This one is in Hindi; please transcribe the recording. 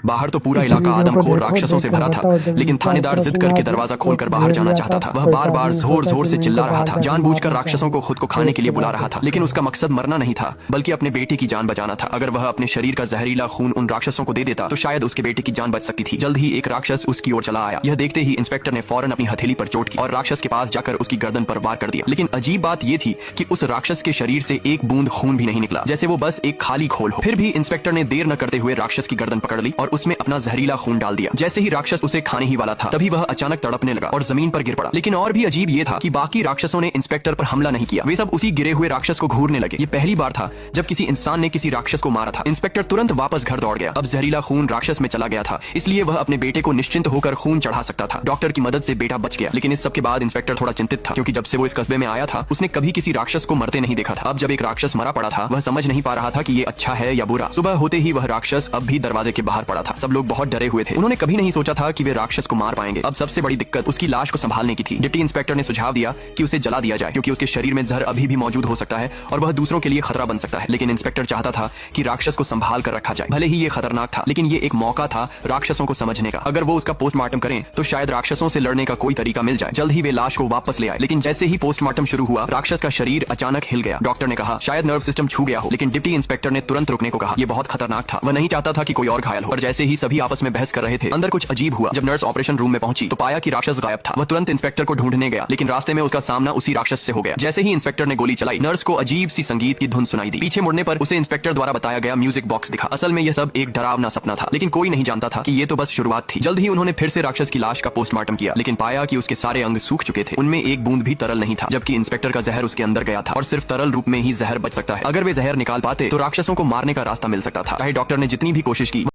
बाहर तो पूरा इलाका आदमखोर राक्षसों से भरा था, लेकिन थानेदार जिद करके दरवाजा खोलकर बाहर जाना चाहता था। वह बार बार जोर जोर से चिल्ला रहा था, जानबूझकर राक्षसों को खुद को खाने के लिए बुला रहा था, लेकिन उसका मकसद मरना नहीं था बल्कि अपने बेटे की जान बचाना था। अगर वह अपने शरीर का जहरीला खून उन राक्षसों को दे देता तो शायद उसके बेटे की जान बच सकती थी। जल्द ही एक राक्षस उसकी ओर चला आया। यह देखते ही इंस्पेक्टर ने फौरन अपनी हथेली पर चोट की और राक्षस के पास जाकर उसकी गर्दन पर वार कर दिया। लेकिन अजीब बात यह थी कि उस राक्षस के शरीर से एक बूंद खून भी नहीं निकला, जैसे वो बस एक खाली खोल हो। फिर भी इंस्पेक्टर ने देर न करते हुए राक्षस की गर्दन पकड़ ली और उसमें अपना जहरीला खून डाल दिया। जैसे ही राक्षस उसे खाने ही वाला था, तभी वह अचानक तड़पने लगा और जमीन पर गिर पड़ा। लेकिन और भी अजीब ये था कि बाकी राक्षसों ने इंस्पेक्टर पर हमला नहीं किया। वे सब उसी गिरे हुए राक्षस को घूरने लगे। ये पहली बार था जब किसी इंसान ने किसी राक्षस को मारा था। इंस्पेक्टर तुरंत वापस घर दौड़ गया। अब जहरीला खून राक्षस में चला गया था, इसलिए वह अपने बेटे को निश्चिंत होकर खून चढ़ा सकता था। डॉक्टर की मदद से बेटा बच गया। लेकिन इस सब के बाद इंस्पेक्टर थोड़ा चिंतित था, क्योंकि जब से वो इस कस्बे में आया था उसने कभी किसी राक्षस को मरते नहीं देखा था। अब जब एक राक्षस मरा पड़ा था, वह समझ नहीं पा रहा था कि ये अच्छा है या बुरा। सुबह होते ही वह राक्षस अब भी दरवाजे के बाहर पड़ा था। सब लोग बहुत डरे हुए थे। उन्होंने कभी नहीं सोचा था कि वे राक्षस को मार पाएंगे। अब सबसे बड़ी दिक्कत उसकी लाश को संभालने की थी। डिप्टी इंस्पेक्टर ने सुझाव दिया कि उसे जला दिया जाए, क्योंकि उसके शरीर में जहर अभी भी मौजूद हो सकता है और वह दूसरों के लिए खतरा बन सकता है। लेकिन इंस्पेक्टर चाहता था कि राक्षस को संभाल कर रखा जाए। भले ही ये खतरनाक था, लेकिन ये एक मौका था राक्षसों को समझने का। अगर वो उसका पोस्टमार्टम करें तो शायद राक्षसों से लड़ने का कोई तरीका मिल जाए। जल्द ही वे लाश को वापस ले आए। लेकिन जैसे ही पोस्टमार्टम शुरू हुआ, राक्षस का शरीर अचानक हिल गया। डॉक्टर ने कहा शायद नर्व सिस्टम छू गया हो, लेकिन डिप्टी इंस्पेक्टर ने तुरंत रुकने को कहा। यह बहुत खतरनाक था। वह नहीं चाहता था कि कोई और घायल हो। और जैसे ही सभी आपस में बहस कर रहे थे, अंदर कुछ अजीब हुआ। जब नर्स ऑपरेशन रूम में पहुंची तो पाया कि राक्षस गायब था। वह तुरंत इंस्पेक्टर को ढूंढने गया, लेकिन रास्ते में उसका सामना उसी राक्षस से हो गया। जैसे ही इंस्पेक्टर ने गोली चलाई, नर्स को अजीब सी संगीत की धुन सुनाई दी। पीछे मुड़ने पर उसे इंस्पेक्टर द्वारा बताया गया म्यूजिक बॉक्स दिखा। असल में यह सब एक डरावना सपना था, लेकिन कोई नहीं जानता था कि ये तो बस शुरुआत थी। जल्द ही उन्होंने फिर से राक्षस की लाश का पोस्टमार्टम किया, लेकिन पाया कि उसके सारे अंग सूख चुके थे। उनमें एक बूंद भी तरल नहीं था, जबकि इंस्पेक्टर का जहर उसके अंदर गया था और सिर्फ तरल रूप में ही जहर बच सकता है। अगर वे जहर निकाल पाते तो राक्षसों को मारने का रास्ता मिल सकता था। चाहे डॉक्टर ने जितनी भी कोशिश की,